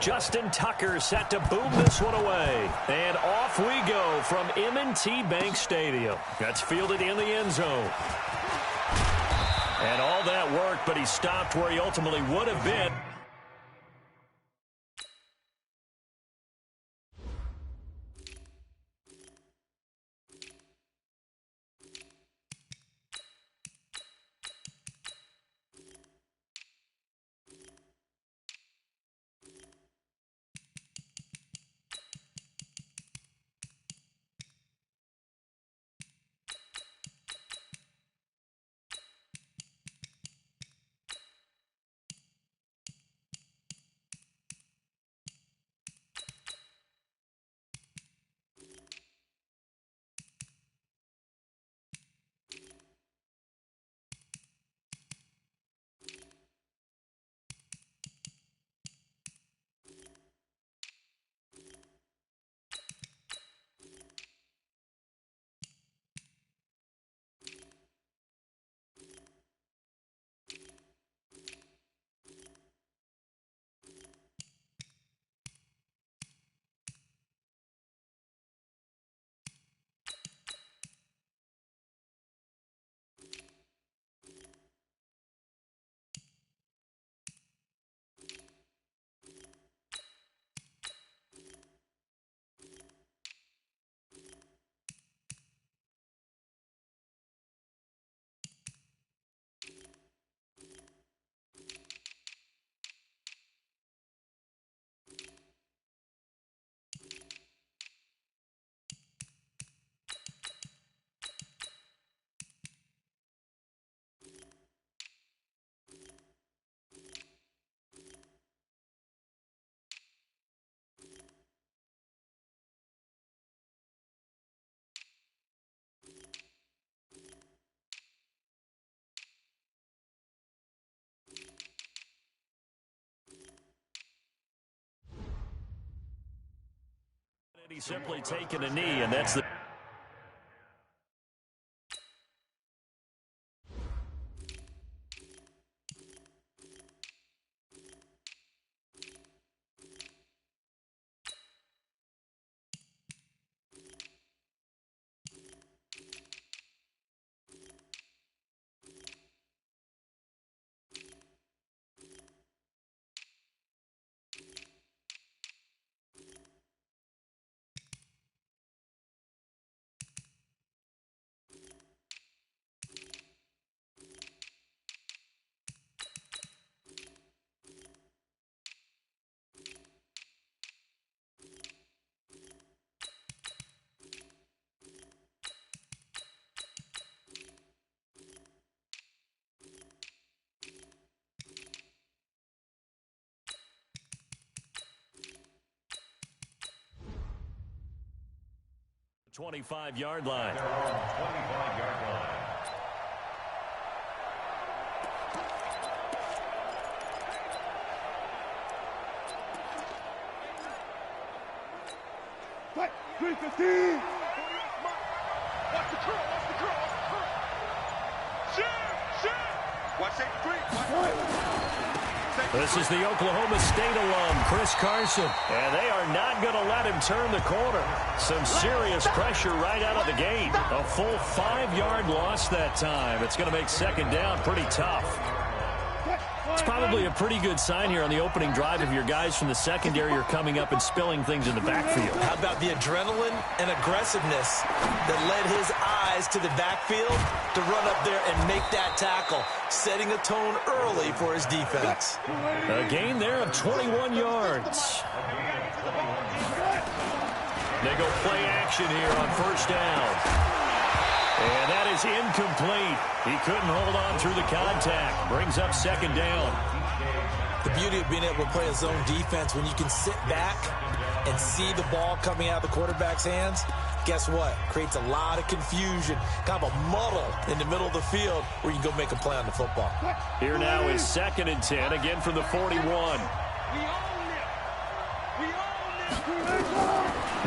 Justin Tucker set to boom this one away. And off we go from M&T Bank Stadium. That's fielded in the end zone. And all that worked, but he stopped where he ultimately would have been. He's simply taken a knee, and that's the... ...25-yard line. 25-yard line. What? 315. Watch the curl. Shoot. Watch that three. This is the Oklahoma State alum, Chris Carson. And they are not going to let him turn the corner. Some serious pressure right out of the gate. A full 5-yard loss that time. It's going to make second down pretty tough. It's probably a pretty good sign here on the opening drive if your guys from the secondary are coming up and spilling things in the backfield. How about the adrenaline and aggressiveness that led his eyes to the backfield to run up there and make that tackle, setting a tone early for his defense. A gain there of 21 yards. They go play action here on first down. And that is incomplete. He couldn't hold on through the contact. Brings up second down. The beauty of being able to play a zone defense, when you can sit back and see the ball coming out of the quarterback's hands, guess what? Creates a lot of confusion, kind of a muddle in the middle of the field where you can go make a play on the football. Here now is 2nd and 10, again from the 41.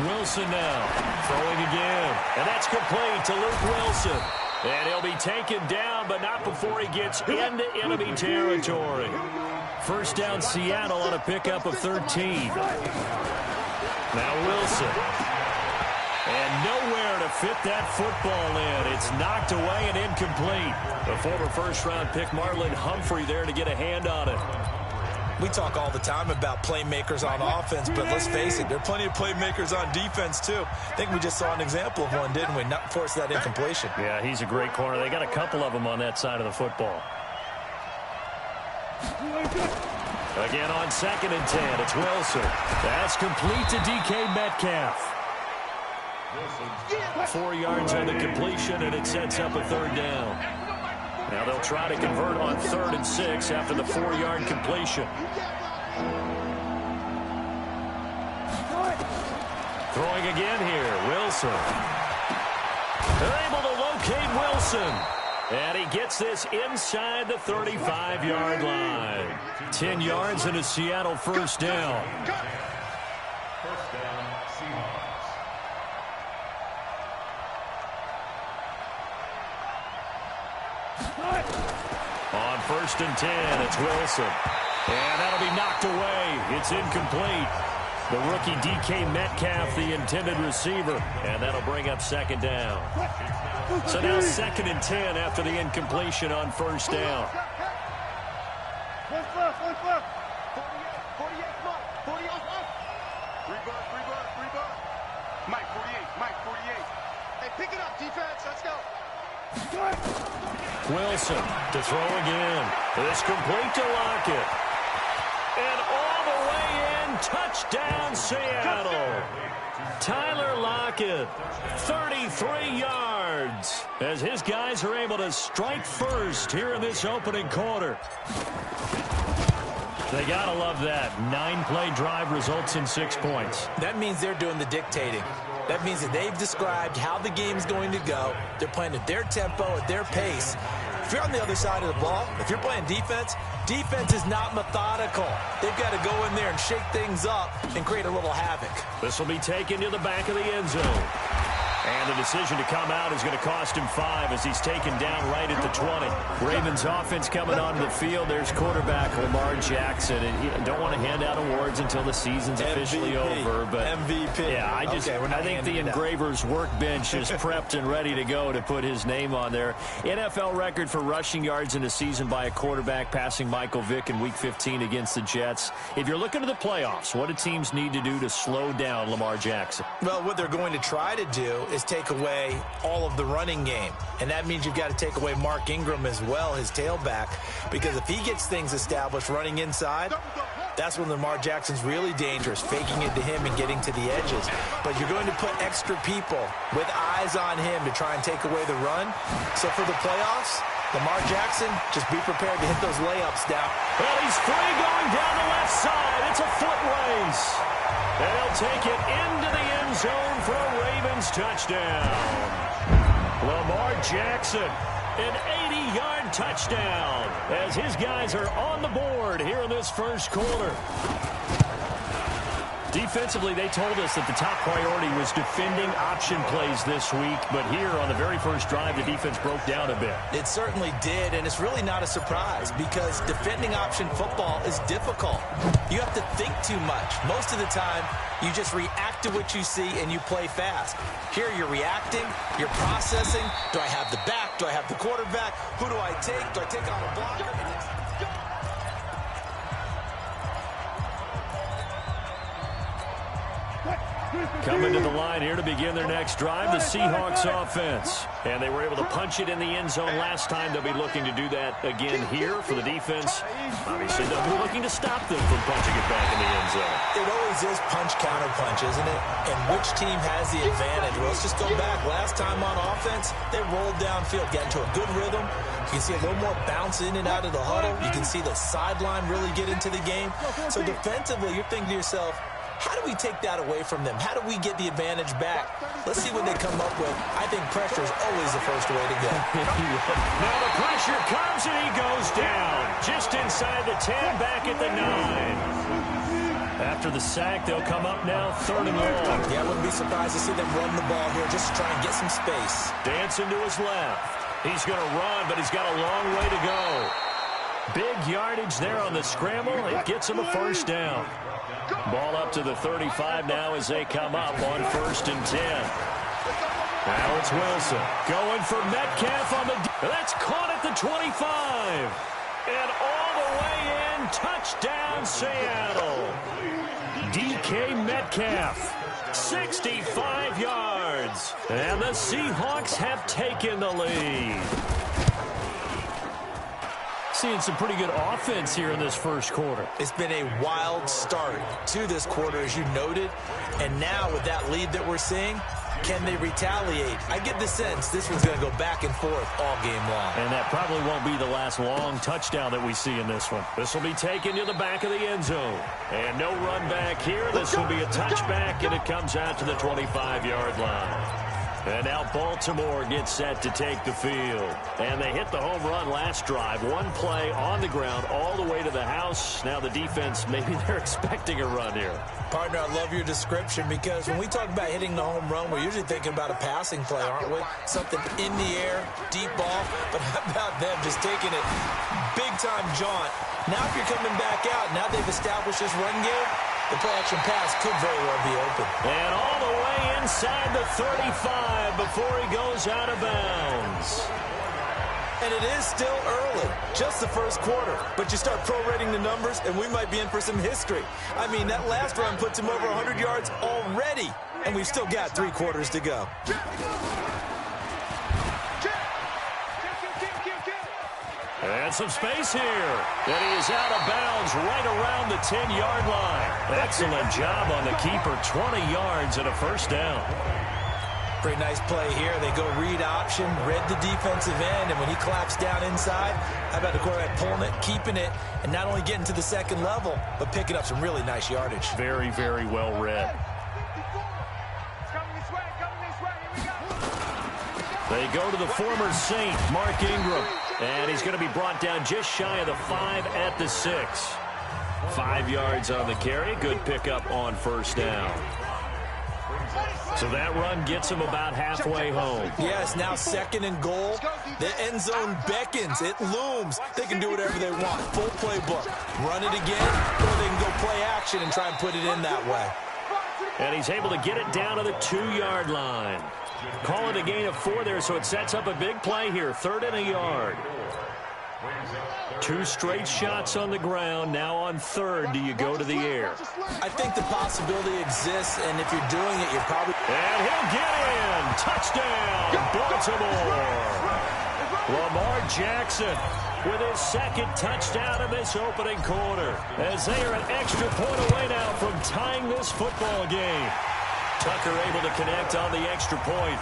Wilson now throwing again, and that's complete to Luke Wilson. And he'll be taken down, but not before he gets into enemy territory. First down Seattle on a pickup of 13. Now Wilson. And nowhere to fit that football in. It's knocked away and incomplete. The former first-round pick Marlon Humphrey there to get a hand on it. We talk all the time about playmakers on offense, but let's face it, there are plenty of playmakers on defense, too. I think we just saw an example of one, didn't we? Not force that incompletion. Yeah, he's a great corner. They got a couple of them on that side of the football. Again on 2nd and 10, it's Wilson. That's complete to DK Metcalf. 4 yards on the completion, and it sets up a 3rd down. Now they'll try to convert on 3rd and 6 after the 4-yard completion. Throwing again here, Wilson. They're able to locate Wilson. And he gets this inside the 35-yard line. 10 yards and a Seattle first down. First down, Seahawks. On 1st and 10, it's Wilson. And that'll be knocked away. It's incomplete. The rookie DK Metcalf, the intended receiver. And that'll bring up 2nd down. So now 2nd and 10 after the incompletion on 1st down. What's left? 48, Mike. 48, Mike. Rebirth. Mike, 48. Hey, pick it up, defense. Let's go. Wilson to throw again. This complete to Lockett. And all the way in, touchdown Seattle. Tyler Lockett, 33 yards, as his guys are able to strike first here in this opening quarter. They got to love that. 9-play drive results in 6 points. That means they're doing the dictating. That means that they've described how the game's going to go. They're playing at their tempo, at their pace. If you're on the other side of the ball, if you're playing defense, defense is not methodical. They've got to go in there and shake things up and create a little havoc. This will be taken to the back of the end zone. And the decision to come out is going to cost him 5 as he's taken down right at the 20. Ravens offense coming onto the field. There's quarterback Lamar Jackson. And you don't want to hand out awards until the season's officially over. But MVP. Yeah, I think the engraver's workbench is prepped and ready to go to put his name on there. NFL record for rushing yards in a season by a quarterback, passing Michael Vick in Week 15 against the Jets. If you're looking to the playoffs, what do teams need to do to slow down Lamar Jackson? Well, what they're going to try to do is take away all of the running game. And that means you've got to take away Mark Ingram as well, his tailback, because if he gets things established running inside, that's when Lamar Jackson's really dangerous, faking it to him and getting to the edges. But you're going to put extra people with eyes on him to try and take away the run. So for the playoffs, Lamar Jackson, just be prepared to hit those layups down. Well, he's free going down the left side. It's a foot race. And he'll take it into the end zone for a Ravens touchdown. Lamar Jackson, an 80-yard touchdown as his guys are on the board here in this first quarter. Defensively, they told us that the top priority was defending option plays this week, but here on the very first drive, the defense broke down a bit. It certainly did, and it's really not a surprise because defending option football is difficult. You have to think too much. Most of the time, you just react to what you see and you play fast. Here, you're reacting, you're processing. Do I have the back? Do I have the quarterback? Who do I take? Do I take on a blocker? Coming to the line here to begin their next drive, the Seahawks offense. And they were able to punch it in the end zone last time. They'll be looking to do that again here for the defense. Obviously, they'll be looking to stop them from punching it back in the end zone. It always is punch-counter-punch, isn't it? And which team has the advantage? Well, let's just go back. Last time on offense, they rolled downfield, got into a good rhythm. You can see a little more bounce in and out of the huddle. You can see the sideline really get into the game. So defensively, you're thinking to yourself, how do we take that away from them? How do we get the advantage back? Let's see what they come up with. I think pressure is always the first way to go. Now the pressure comes and he goes down. Just inside the 10, back at the 9. After the sack, they'll come up now 3rd and long. Yeah, I wouldn't be surprised to see them run the ball here just to try and get some space. Dancing to his left. He's going to run, but he's got a long way to go. Big yardage there on the scramble. It gets him a first down. Ball up to the 35 now as they come up on 1st and 10. Now it's Wilson going for Metcalf on the... That's caught at the 25. And all the way in, touchdown Seattle. DK Metcalf, 65 yards. And the Seahawks have taken the lead. Seeing some pretty good offense here in this first quarter. It's been a wild start to this quarter, as you noted. And now with that lead that we're seeing, can they retaliate? I get the sense this one's going to go back and forth all game long. And that probably won't be the last long touchdown that we see in this one. This will be taken to the back of the end zone. And no run back here. This will be a touchback, and it comes out to the 25-yard line. And now Baltimore gets set to take the field. And they hit the home run last drive. One play on the ground all the way to the house. Now the defense, maybe they're expecting a run here. Partner, I love your description, because when we talk about hitting the home run, we're usually thinking about a passing play, aren't we? Something in the air, deep ball. But how about them just taking it big-time jaunt? Now if you're coming back out, now they've established this run game, the play-action pass could very well be open. And all the way inside the 35 before he goes out of bounds. And it is still early, just the first quarter. But you start prorating the numbers, and we might be in for some history. I mean, that last run puts him over 100 yards already, and we've still got 3 quarters to go. And some space here. And he is out of bounds right around the 10-yard line. Excellent job on the keeper. 20 yards and a first down. Pretty nice play here. They go read option, read the defensive end, and when he claps down inside, how about the quarterback pulling it, keeping it, and not only getting to the second level, but picking up some really nice yardage. Very, very well read. They go to the former Saint, Mark Ingram. And he's going to be brought down just shy of the 5 at the 6. 5 yards on the carry. Good pickup on first down. So that run gets him about halfway home. Yes, now 2nd and goal. The end zone beckons. It looms. They can do whatever they want. Full playbook. Run it again, or they can go play action and try and put it in that way. And he's able to get it down to the 2-yard line. Call it a gain of 4 there, so it sets up a big play here. 3rd and a yard. 2 straight shots on the ground. Now on 3rd, do you go to the air? I think the possibility exists, and if you're doing it, you're probably... And he'll get in. Touchdown, Baltimore. Lamar Jackson with his 2nd touchdown in this opening quarter, as they are an extra point away now from tying this football game. Tucker able to connect on the extra point.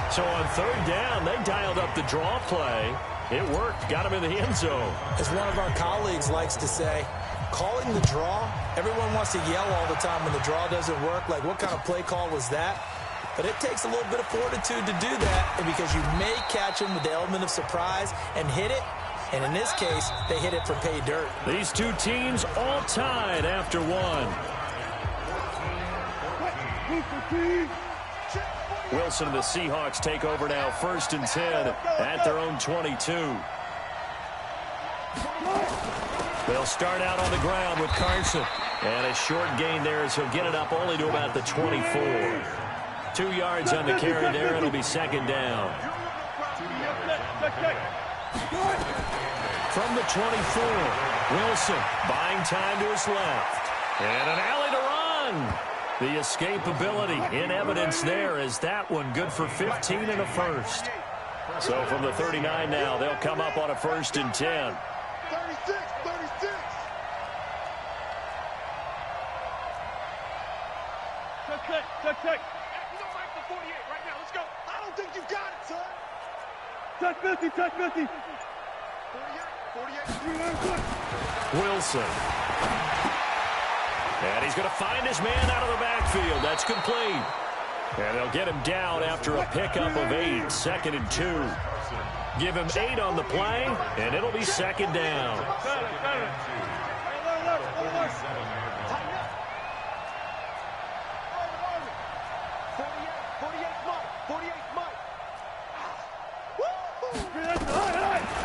So on 3rd down, they dialed up the draw play. It worked. Got him in the end zone. As one of our colleagues likes to say, calling the draw, everyone wants to yell all the time when the draw doesn't work. Like, what kind of play call was that? But it takes a little bit of fortitude to do that, and because you may catch him with the element of surprise and hit it. And in this case, they hit it for pay dirt. These two teams all tied after one. Wilson and the Seahawks take over now, 1st and 10 at their own 22. They'll start out on the ground with Carson. And a short gain there as he'll get it up only to about the 24. 2 yards on the carry there. It'll be 2nd down. From the 24, Wilson buying time to his left. And an alley to run. The escapability in evidence there as that one good for 15 and a first. So from the 39 now, they'll come up on a 1st and 10. 36. Check. You don't like the 48 right now. Let's go. I don't think you got it, son. Check 50. 48. Wilson. And he's going to find his man out of the backfield. That's complete. And they'll get him down after a pickup of 8. 2nd and 2. Give him 8 on the play, and it'll be 2nd down.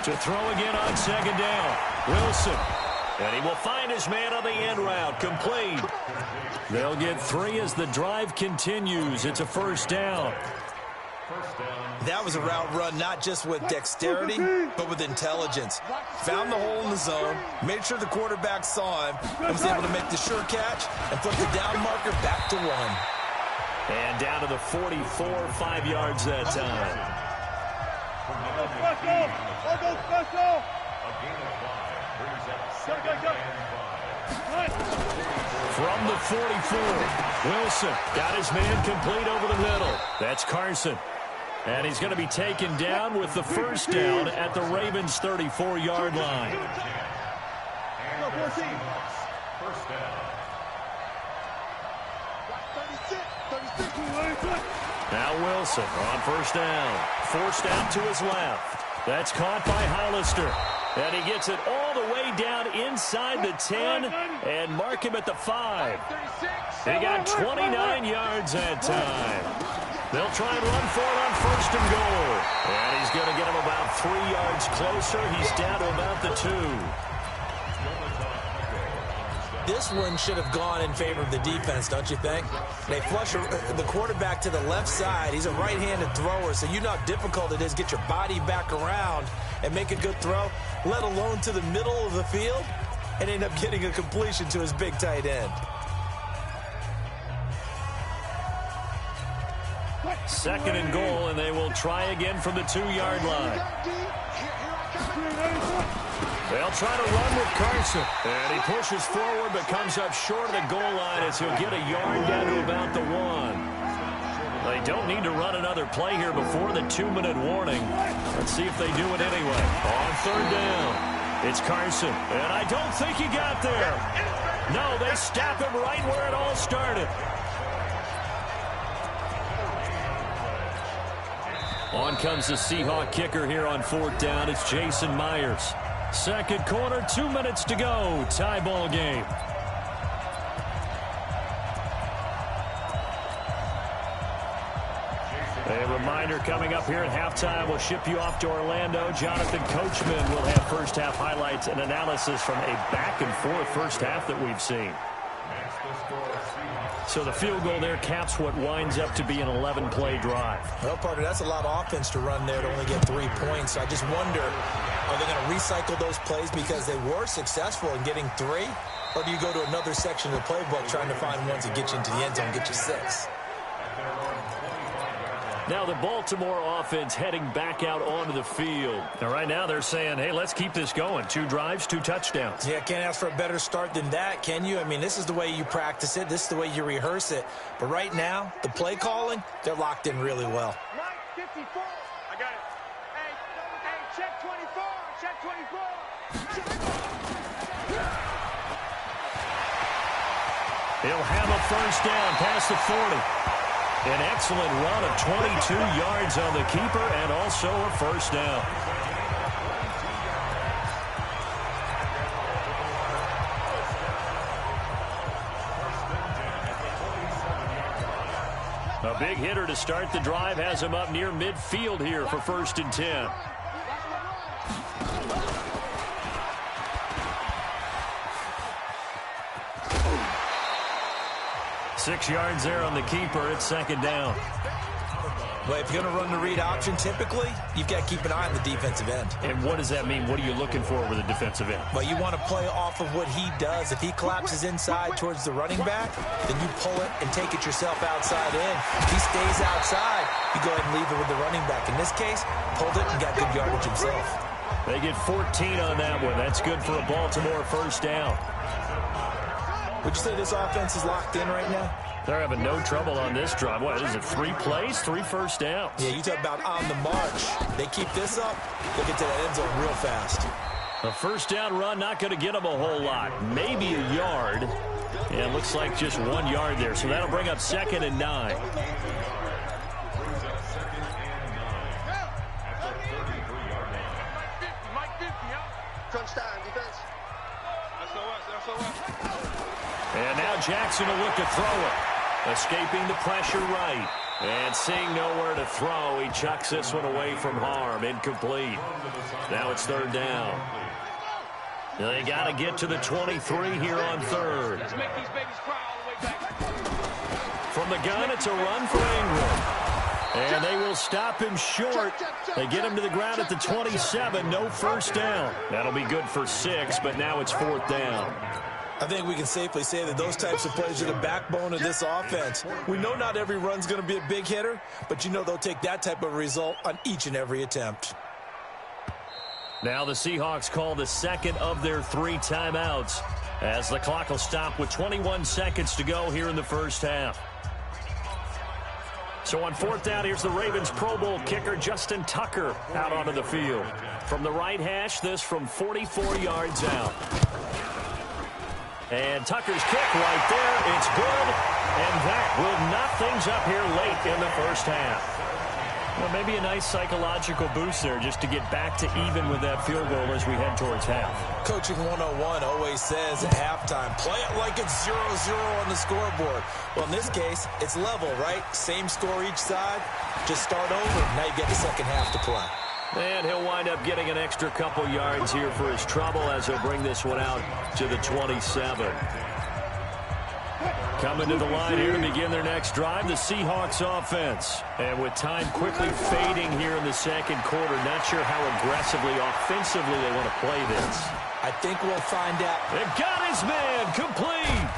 To throw again on 2nd down. Wilson. And he will find his man on the end route. Complete. They'll get 3 as the drive continues. It's a first down. That was a route run not just with dexterity, but with intelligence. Found the hole in the zone, made sure the quarterback saw him, and was able to make the sure catch and flip the down marker back to 1. And down to the 44, 5 yards that time. From the 44, Wilson got his man complete over the middle. That's Carson. And he's going to be taken down with the first down at the Ravens' 34-yard line. Now Wilson on first down. Forced out to his left. That's caught by Hollister. And he gets it all the way down inside the 10 and mark him at the 5. He got 29 yards that time. They'll try and run for it on first and goal. And he's going to get him about 3 yards closer. He's down to about the 2. This one should have gone in favor of the defense, don't you think? They flush the quarterback to the left side. He's a right-handed thrower, so you know how difficult it is to get your body back around and make a good throw, let alone to the middle of the field, and end up getting a completion to his big tight end. Second and goal, and they will try again from the 2-yard line. They'll try to run with Carson. And he pushes forward but comes up short of the goal line as he'll get a yard down to about the 1. They don't need to run another play here before the 2-minute warning. Let's see if they do it anyway. On third down, it's Carson. And I don't think he got there. No, they stop him right where it all started. On comes the Seahawk kicker here on fourth down. It's Jason Myers. Second quarter, 2 minutes to go. Tie ball game. A reminder coming up here at halftime. We'll ship you off to Orlando. Jonathan Coachman will have first half highlights and analysis from a back and forth first half that we've seen. So the field goal there caps what winds up to be an 11-play drive. Well, partner, that's a lot of offense to run there to only get 3 points. So I just wonder, are they going to recycle those plays because they were successful in getting 3? Or do you go to another section of the playbook trying to find ones that get you into the end zone and get you 6? Now the Baltimore offense heading back out onto the field. Now right now they're saying, hey, let's keep this going. 2 drives, 2 touchdowns. Yeah, can't ask for a better start than that, can you? I mean, this is the way you practice it. This is the way you rehearse it. But right now, the play calling, they're locked in really well. Mike, 54. I got it. Hey, check 24. Check 24. He'll have a first down past the 40. An excellent run of 22 yards on the keeper and also a first down. A big hitter to start the drive has him up near midfield here for 1st and 10. Six yards there on the keeper. It's second down. Well, if you're going to run the read option, typically, you've got to keep an eye on the defensive end. And what does that mean? What are you looking for with a defensive end? Well, you want to play off of what he does. If he collapses inside towards the running back, then you pull it and take it yourself outside in. If he stays outside, you go ahead and leave it with the running back. In this case, pulled it and got good yardage himself. They get 14 on that one. That's good for a Baltimore first down. Would you say this offense is locked in right now? They're having no trouble on this drive. What is it, 3 plays, 3 first downs? Yeah, you talk about on the march. They keep this up, they'll get to that end zone real fast. A first down run, not going to get them a whole lot. Maybe a yard. Yeah, it looks like just 1 yard there. So that'll bring up 2nd and 9. And now Jackson will look to throw it. Escaping the pressure right. And seeing nowhere to throw, he chucks this one away from harm. Incomplete. Now it's 3rd down. They got to get to the 23 here on third. Let's make these babies cry all the way back. From the gun, it's a run for Ingram. And they will stop him short. They get him to the ground at the 27. No first down. That'll be good for 6, but now it's 4th down. I think we can safely say that those types of plays are the backbone of this offense. We know not every run's going to be a big hitter, but you know they'll take that type of result on each and every attempt. Now the Seahawks call the second of their 3 timeouts as the clock will stop with 21 seconds to go here in the first half. So on 4th down, here's the Ravens Pro Bowl kicker Justin Tucker out onto the field. From the right hash, this from 44 yards out. And Tucker's kick right there. It's good. And that will knock things up here late in the first half. Well, maybe a nice psychological boost there just to get back to even with that field goal as we head towards half. Coaching 101 always says at halftime, play it like it's 0-0 on the scoreboard. Well, in this case, it's level, right? Same score each side. Just start over. Now you get the second half to play. And he'll wind up getting an extra couple yards here for his trouble as he'll bring this one out to the 27. Coming to the line here to begin their next drive, the Seahawks offense. And with time quickly fading here in the second quarter, not sure how aggressively, offensively they want to play this. I think we'll find out. They've got his man complete.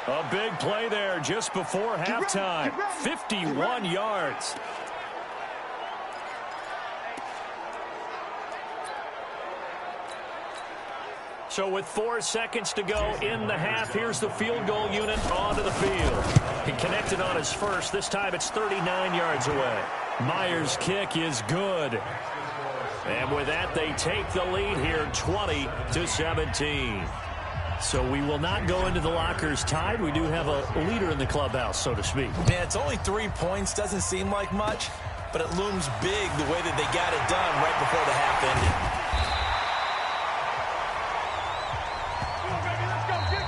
A big play there just before halftime. 51 yards. So with 4 seconds to go in the half, here's the field goal unit onto the field. He connected on his first. This time it's 39 yards away. Myers' kick is good. And with that, they take the lead here 20-17. So we will not go into the lockers tied. We do have a leader in the clubhouse, so to speak. Man, it's only 3 points. Doesn't seem like much, but it looms big the way that they got it done right before the half ended.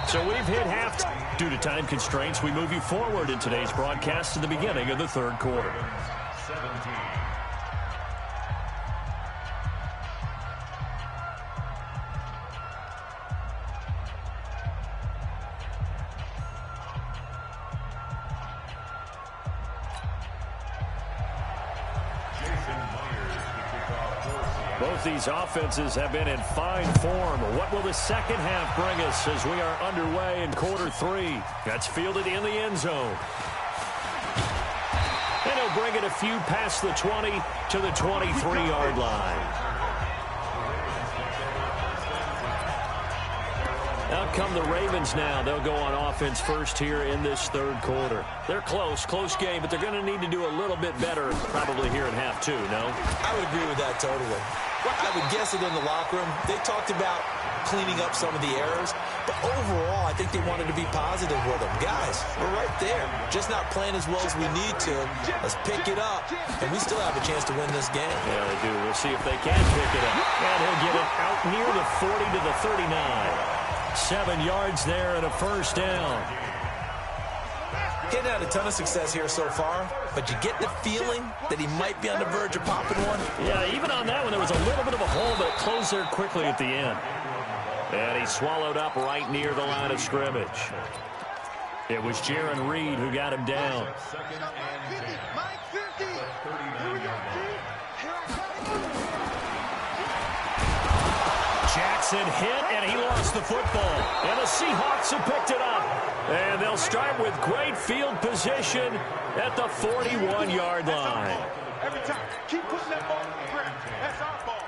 So we've hit halftime. Due to time constraints, we move you forward in today's broadcast to the beginning of the third quarter. Both these offenses have been in fine form. What will the second half bring us as we are underway in quarter 3? That's fielded in the end zone. And he'll bring it a few past the 20 to the 23-yard line. Out come the Ravens now. They'll go on offense first here in this third quarter. They're close game, but they're going to need to do a little bit better probably here in half 2, no? I would agree with that totally. I would guess that in the locker room, they talked about cleaning up some of the errors, but overall, I think they wanted to be positive with them. Guys, we're right there. Just not playing as well as we need to. Let's pick it up, and we still have a chance to win this game. Yeah, they do. We'll see if they can pick it up. And he'll get it out near the 40 to the 39. 7 yards there and a first down. Getting had a ton of success here so far, but you get the feeling that he might be on the verge of popping one. Yeah, even on that one, there was a little bit of a hole, but it closed there quickly at the end. And he swallowed up right near the line of scrimmage. It was Jaron Reed who got him down. Jackson hit, and he lost the football. And the Seahawks have picked it up. And they'll start with great field position at the 41-yard line. Every time, keep putting that ball on the ground. That's our ball.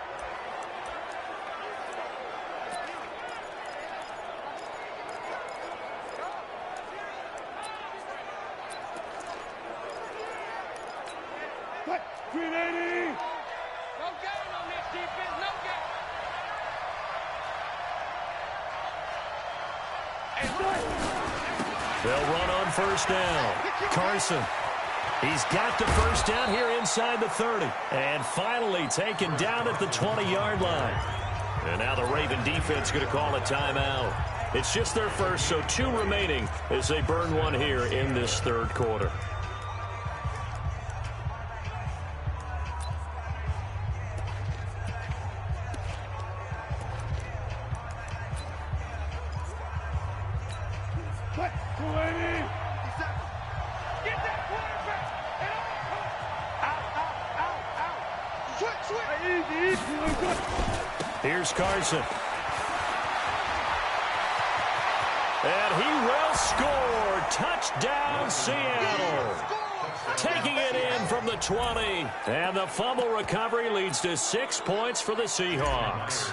What? 380. No gain on this defense. No gain. They'll run on first down. Carson. He's got the first down here inside the 30. And finally taken down at the 20-yard line. And now the Raven defense going to call a timeout. It's just their first, so 2 remaining as they burn one here in this third quarter. 280. Get that quarterback. Out. Switch. Here's Carson. And he will score. Touchdown, Seattle. Taking it in from the 20. And the fumble recovery leads to 6 points for the Seahawks.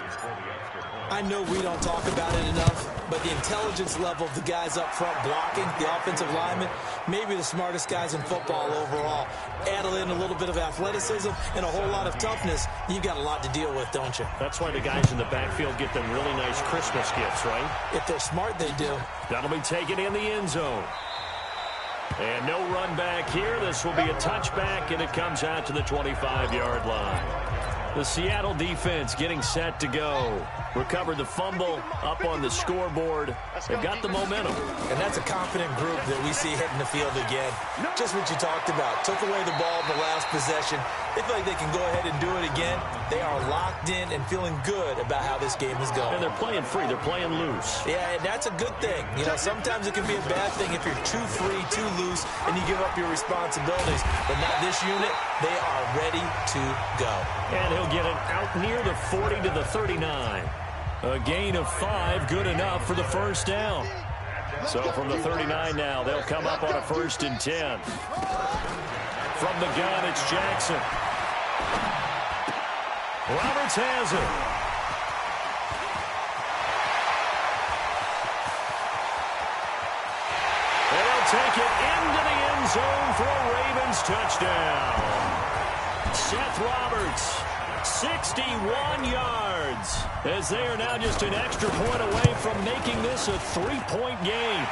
I know we don't talk about it enough, but the intelligence level of the guys up front blocking, the offensive linemen, maybe the smartest guys in football overall. Add in a little bit of athleticism and a whole lot of toughness. You've got a lot to deal with, don't you? That's why the guys in the backfield get them really nice Christmas gifts, right? If they're smart, they do. That'll be taken in the end zone. And no run back here. This will be a touchback, and it comes out to the 25-yard line. The Seattle defense getting set to go. Recovered the fumble up on the scoreboard. They've got the momentum. And that's a confident group that we see hitting the field again. Just what you talked about. Took away the ball in the last possession. They feel like they can go ahead and do it again. They are locked in and feeling good about how this game is going. And they're playing free. They're playing loose. Yeah, and that's a good thing. You know, sometimes it can be a bad thing if you're too free, too loose, and you give up your responsibilities. But not this unit. They are ready to go. And he'll get it out near the 40 to the 39. A gain of 5, good enough for the first down. So from the 39 now, they'll come up on a 1st and 10. From the gun, it's Jackson. Roberts has it. They'll take it into the end zone for a Ravens touchdown. Seth Roberts, 61 yards, as they are now just an extra point away from making this a 3-point game.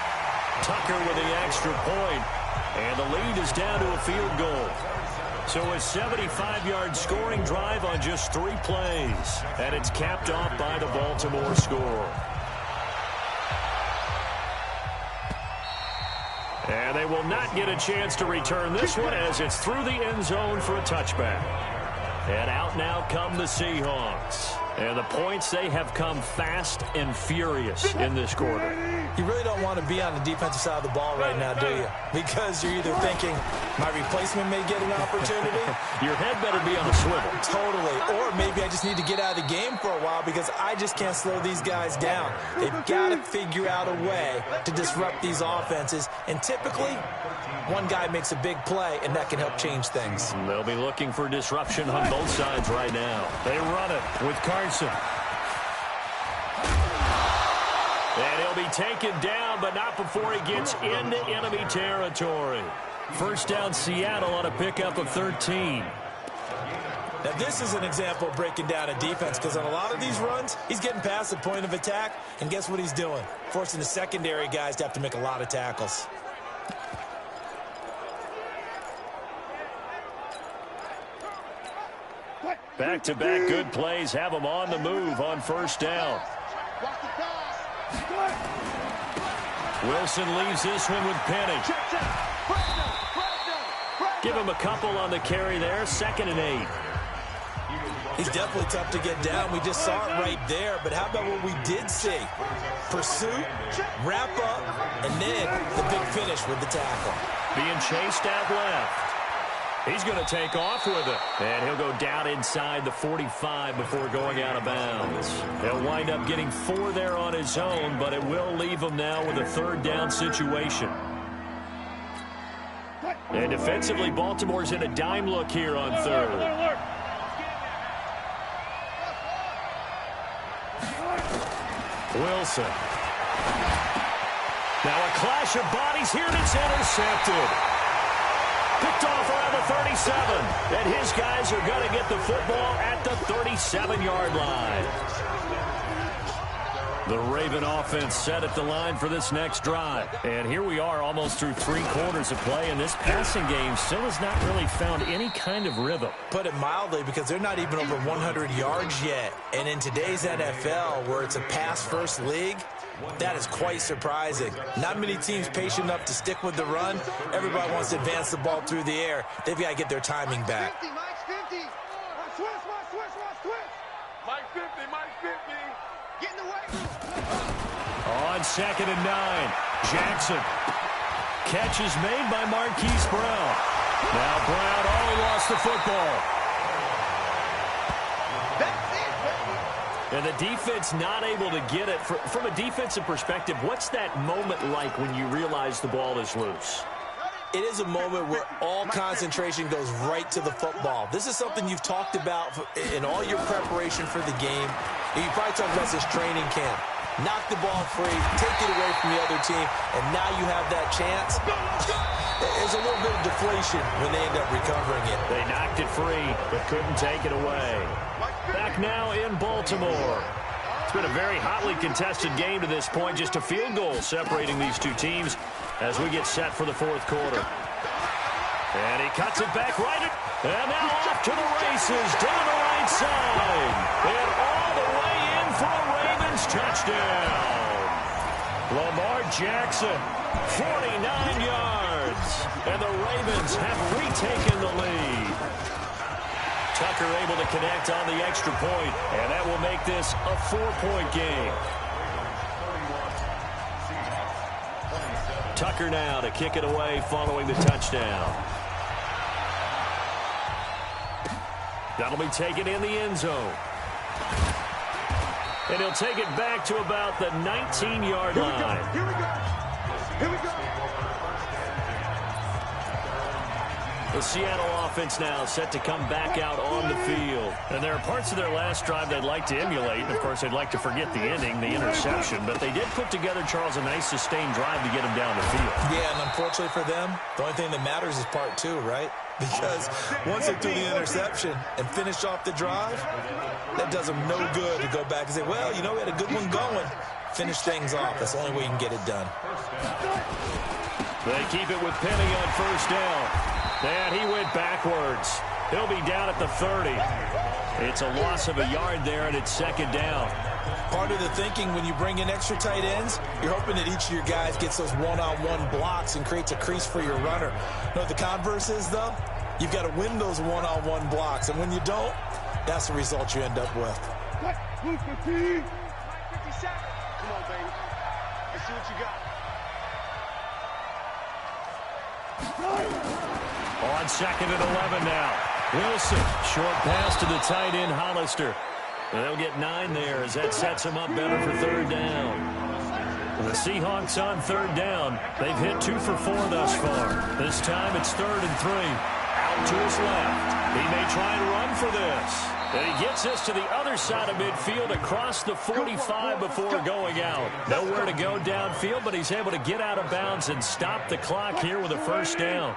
Tucker with the extra point, and the lead is down to a field goal. So a 75-yard scoring drive on just 3 plays, and it's capped off by the Baltimore score. And they will not get a chance to return this one as it's through the end zone for a touchback. And out now come the Seahawks. And the points, they have come fast and furious in this quarter. You really don't want to be on the defensive side of the ball right now, do you? Because you're either thinking, my replacement may get an opportunity. Your head better be on a swivel. Totally. Or maybe I just need to get out of the game for a while because I just can't slow these guys down. They've got to figure out a way to disrupt these offenses. And typically, one guy makes a big play, and that can help change things. They'll be looking for disruption on both sides right now. They run it with Carson. And he'll be taken down, but not before he gets into enemy territory. First down, Seattle on a pickup of 13. Now, this is an example of breaking down a defense because on a lot of these runs, he's getting past the point of attack, and guess what he's doing? Forcing the secondary guys to have to make a lot of tackles. Back-to-back good plays have them on the move on first down. Wilson leaves this one with Penny. Give him a couple on the carry there, 2nd and 8. He's definitely tough to get down. We just saw it right there. But how about what we did see? Pursuit, wrap up, and then the big finish with the tackle. Being chased out left. He's going to take off with it. And he'll go down inside the 45 before going out of bounds. He'll wind up getting 4 there on his own, but it will leave him now with a 3rd down situation. And defensively, Baltimore's in a dime look here on 3rd. Wilson. Now a clash of bodies here, and it's intercepted. Picked off around the 37. And his guys are going to get the football at the 37-yard line. The Raven offense set at the line for this next drive. And here we are almost through 3 quarters of play, and this passing game still has not really found any kind of rhythm. Put it mildly, because they're not even over 100 yards yet. And in today's NFL, where it's a pass-first league, that is quite surprising. Not many teams patient enough to stick with the run. Everybody wants to advance the ball through the air. They've got to get their timing back. Mike 50. Mike 50. Get in the way. On 2nd and 9. Jackson. Catch is made by Marquise Brown. Now Brown, he lost the football. And the defense not able to get it. From a defensive perspective, what's that moment like when you realize the ball is loose? It is a moment where all concentration goes right to the football. This is something you've talked about in all your preparation for the game. You probably talked about this training camp. Knock the ball free, take it away from the other team, and now you have that chance. There's a little bit of deflation when they end up recovering it. They knocked it free, but couldn't take it away. Back now in Baltimore. It's been a very hotly contested game to this point. Just a field goal separating these two teams as we get set for the fourth quarter. And he cuts it back right. And now off to the races down the right side. And all the way in for a Ravens touchdown. Lamar Jackson, 49 yards. And the Ravens have retaken the lead. Tucker able to connect on the extra point, and that will make this a 4-point game. Tucker now to kick it away following the touchdown. That'll be taken in the end zone. And he'll take it back to about the 19-yard line. Here we go. Here we go. The Seattle offense now set to come back out on the field. And there are parts of their last drive they'd like to emulate. And, of course, they'd like to forget the ending, the interception. But they did put together, Charles, a nice sustained drive to get them down the field. Yeah, and unfortunately for them, the only thing that matters is part two, right? Because once they threw the interception and finished off the drive, that does them no good to go back and say, well, you know, we had a good one going. Finish things off. That's the only way you can get it done. They keep it with Penny on first down. And he went backwards. He'll be down at the 30. It's a loss of a yard there, and it's second down. Part of the thinking when you bring in extra tight ends, you're hoping that each of your guys gets those one-on-one blocks and creates a crease for your runner. You know what the converse is, though? You've got to win those one-on-one blocks, and when you don't, that's the result you end up with. Come on, baby. Let's see what you got. On second and 11 now. Wilson, short pass to the tight end, Hollister. And they'll get 9 there as that sets them up better for third down. The Seahawks on third down. They've hit 2 for 4 thus far. This time it's 3rd and 3. Out to his left. He may try and run for this. And he gets this to the other side of midfield across the 45 before going out. Nowhere to go downfield, but he's able to get out of bounds and stop the clock here with a first down.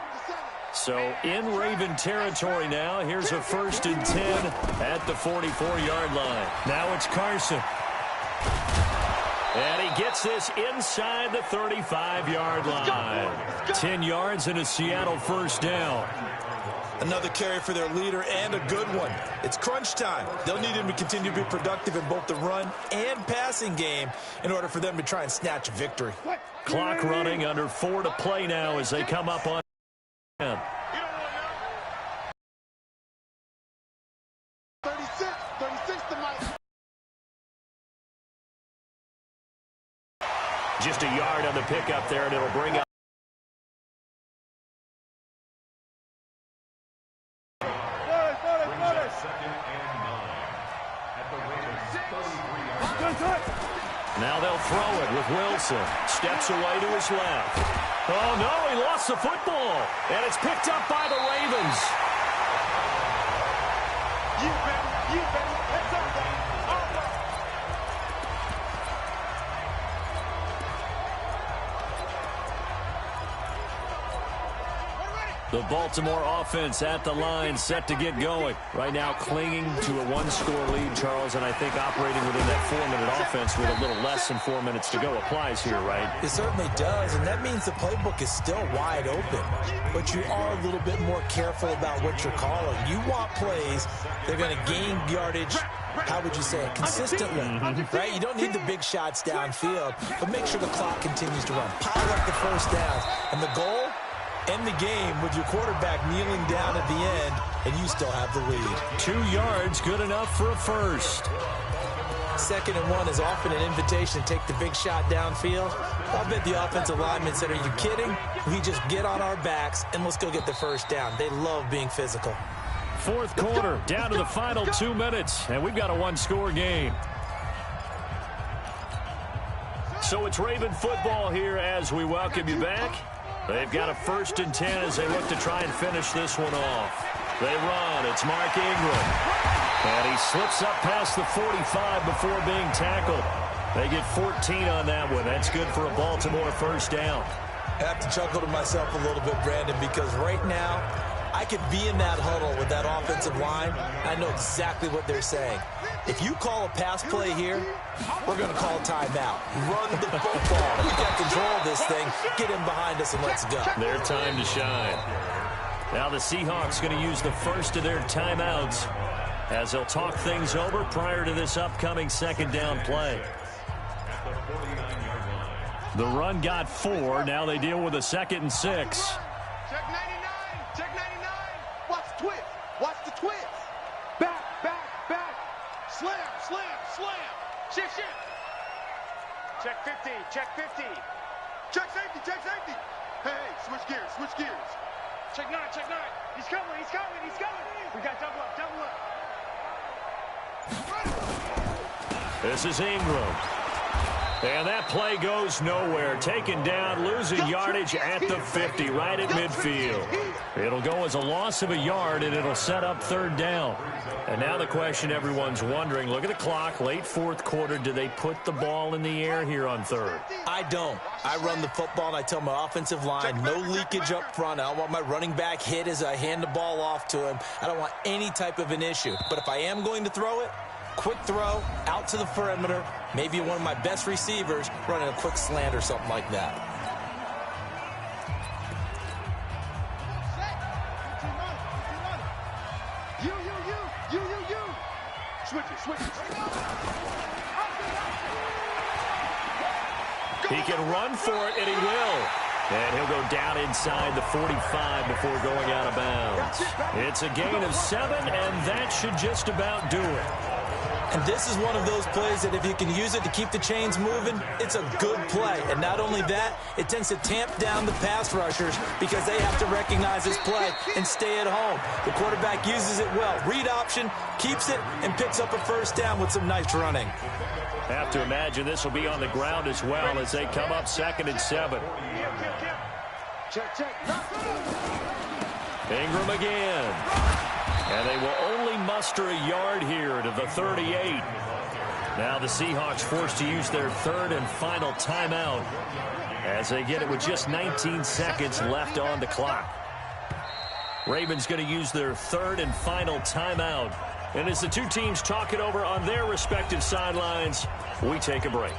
So in Raven territory now. Here's a 1st and 10 at the 44-yard line. Now it's Carson. And he gets this inside the 35-yard line. 10 yards and a Seattle first down. Another carry for their leader and a good one. It's crunch time. They'll need him to continue to be productive in both the run and passing game in order for them to try and snatch a victory. Clock running, under 4 to play now as they come up on 10. 36 to Mike. Just a yard on the pickup there, and it'll bring up. Now they'll throw it with Wilson. Steps away to his left. Oh, no, he lost the football. And it's picked up by the Ravens. You bet. That's up there. The Baltimore offense at the line, set to get going. Right now clinging to a 1-score lead, Charles, and I think operating within that 4-minute offense with a little less than 4 minutes to go applies here, right? It certainly does, and that means the playbook is still wide open. But you are a little bit more careful about what you're calling. You want plays that are going to gain yardage, how would you say it, consistently, right? You don't need the big shots downfield, but make sure the clock continues to run. Pile up the first downs, and the goal? End the game with your quarterback kneeling down at the end, and you still have the lead. 2 yards, good enough for a first. 2nd and 1 is often an invitation to take the big shot downfield. I'll bet the offensive lineman said, are you kidding? We just get on our backs and let's go get the first down. They love being physical. 4th quarter, down to the final 2 minutes, and we've got a one-score game. So it's Raven football here as we welcome you back. They've got a 1st and 10 as they look to try and finish this one off. They run. It's Mark Ingram. And he slips up past the 45 before being tackled. They get 14 on that one. That's good for a Baltimore first down. I have to chuckle to myself a little bit, Brandon, because right now I could be in that huddle with that offensive line. I know exactly what they're saying. If you call a pass play here, we're going to call timeout. Run the football. We got control of this thing. Get in behind us and let's go. Their time to shine. Now the Seahawks going to use the first of their timeouts as they'll talk things over prior to this upcoming 2nd down play. The run got 4. Now they deal with a 2nd and 6. Check 99. Check 99. Watch the twist. Watch the twist. Back, back, back. Slam, slam, slam. Shift, shift. Check 50. Check 50. Check safety. Check safety. Hey, switch gears. Switch gears. Check 9. Check 9. He's coming. He's coming. He's coming. We got double up. Double up. This is Ingram. And that play goes nowhere. Taken down, losing yardage at the 50, right at midfield. It'll go as a loss of a yard, and it'll set up 3rd down. And now the question everyone's wondering, look at the clock, late 4th quarter. Do they put the ball in the air here on 3rd? I don't. I run the football, and I tell my offensive line, no leakage up front. I don't want my running back hit as I hand the ball off to him. I don't want any type of an issue. But if I am going to throw it, quick throw, out to the perimeter, maybe one of my best receivers running a quick slant or something like that. You. Switch it, switch it. He can run for it, and he will. And he'll go down inside the 45 before going out of bounds. It's a gain of 7, and that should just about do it. And this is one of those plays that if you can use it to keep the chains moving, it's a good play. And not only that, it tends to tamp down the pass rushers because they have to recognize this play and stay at home. The quarterback uses it well. Read option, keeps it, and picks up a first down with some nice running. Have to imagine this will be on the ground as well as they come up 2nd and 7. Check, check. Ingram again. And they will only muster a yard here to the 38. Now the Seahawks forced to use their 3rd and final timeout as they get it with just 19 seconds left on the clock. Ravens going to use their 3rd and final timeout. And as the two teams talk it over on their respective sidelines, we take a break.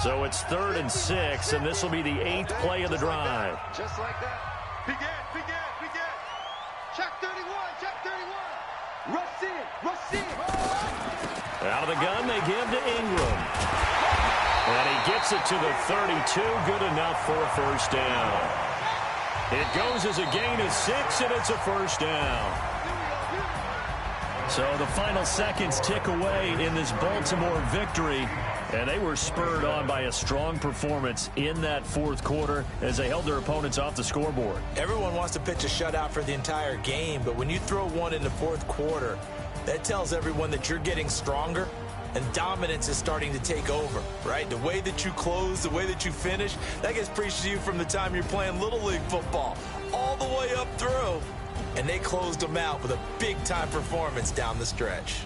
So it's 3rd and 6, and this will be the 8th play of the drive. Just like that. Begin. Check 31, check 31. Rush in. Out of the gun, they give to Ingram. And he gets it to the 32, good enough for a first down. It goes as a gain of 6, and it's a first down. So the final seconds tick away in this Baltimore victory. And they were spurred on by a strong performance in that 4th quarter as they held their opponents off the scoreboard. Everyone wants to pitch a shutout for the entire game, but when you throw one in the 4th quarter, that tells everyone that you're getting stronger and dominance is starting to take over, right? The way that you close, the way that you finish, that gets preached to you from the time you're playing Little League football all the way up through. And they closed them out with a big-time performance down the stretch.